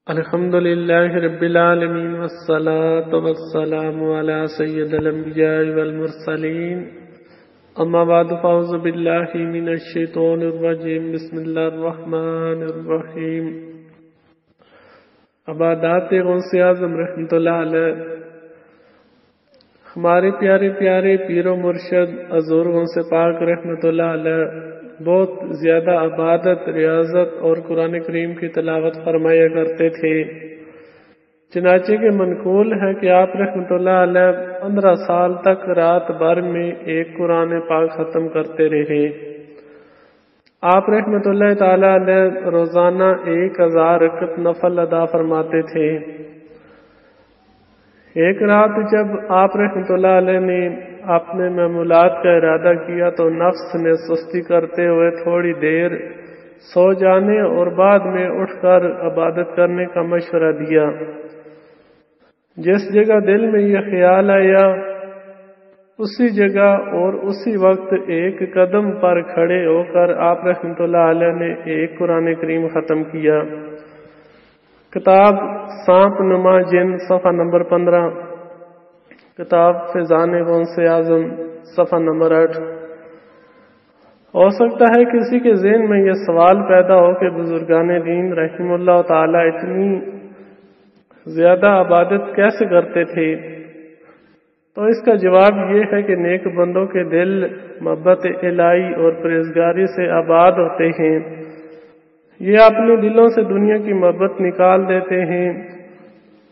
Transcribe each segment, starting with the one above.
الحمد لله رب العالمين والصلاة والسلام على سيد الأنبياء والمرسلين أما بعد فأعوذ بالله من الشيطان الرجيم بسم الله الرحمن الرحيم عبادات غوث اعظم رحمت اللہ علیہ ہمارے پیارے پیارے پیر و مرشد حضور غوث پاک رحمت اللہ علیہ بہت زیادہ عبادت، ریاضت اور قرآن کریم کی تلاوت فرمایا کرتے تھے۔ چنانچہ کہ منقول ہے کہ آپ رحمت اللہ علیہ 15 سال تک رات بھر میں ایک قرآن پاک ختم کرتے رہے۔ آپ رحمت اللہ تعالی علیہ روزانہ 1000 رکعت نفل ادا فرماتے تھے۔ ایک رات جب آپ رحمت اللہ علیہ نے اپنے معمولات کا ارادہ کیا تو نفس نے سستی کرتے ہوئے تھوڑی دیر سو جانے اور بعد میں اٹھ کر عبادت کرنے کا مشورہ دیا۔ جس جگہ دل میں یہ خیال آیا اسی جگہ اور اسی وقت ایک قدم پر کھڑے ہو کر آپ رحمت اللہ علیہ نے ایک قرآن کریم ختم کیا۔ کتاب سانپ نما جن صفحہ نمبر 15، کتاب فیضان غوث اعظم صفحہ نمبر 8۔ ہو سکتا ہے کسی کے ذہن میں یہ سوال پیدا ہو کہ بزرگان دین رحم اللہ تعالی اتنی زیادہ عبادت کیسے کرتے تھے؟ تو اس کا جواب یہ ہے کہ نیک بندوں کے دل محبت الہی اور پرہیزگاری سے آباد ہوتے ہیں۔ یہ اپنے دلوں سے دنیا کی محبت نکال دیتے ہیں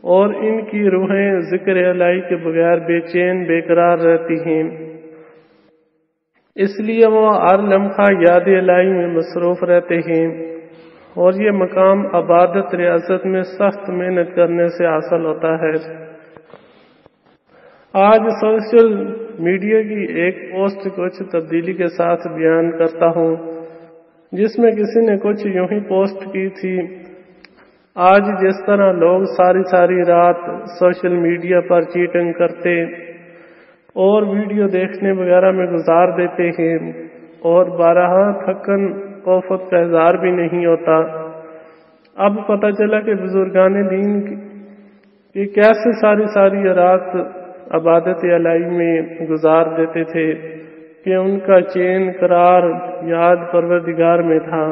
اور ان کی روحیں ذکر الہی کے بغیر بے چین بے قرار رہتی ہیں، اس لیے وہ ہر لمحہ یاد الہی میں مصروف رہتے ہیں، اور یہ مقام عبادت ریاضت میں سخت محنت کرنے سے حاصل ہوتا ہے۔ آج سوشل میڈیا کی ایک پوسٹ کچھ تبدیلی کے ساتھ بیان کرتا ہوں، جس میں کسی نے کچھ یوں ہی پوسٹ کی تھی: آج جس طرح لوگ ساری رات سوشل میڈیا پر چیٹنگ کرتے اور ویڈیو دیکھنے وغیرہ میں گزار دیتے ہیں اور بارہا تھکن کوفت کا اظہار بھی نہیں ہوتا، اب پتہ چلا کہ بزرگان دین کی کیسے ساری رات عبادت الہی میں گزار دیتے تھے کہ ان کا چین قرار یاد پروردگار میں تھا،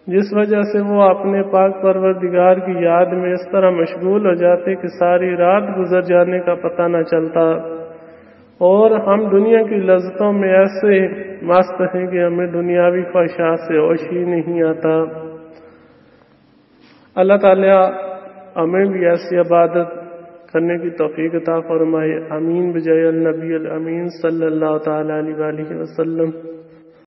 جس وجہ سے وہ اپنے پاک پروردگار کی یاد میں اس طرح مشغول ہو جاتے کہ ساری رات گزر جانے کا پتہ نہ چلتا، اور ہم دنیا کی لذتوں میں ایسے مست ہیں کہ ہمیں دنیاوی خواہشات سے ہوش ہی نہیں آتا۔ اللہ تعالیٰ ہمیں بھی ایسی عبادت کرنے کی توفیق عطا فرمائے، آمین بجائے النبی الامین صلی اللہ تعالی علیہ وآلہ وسلم۔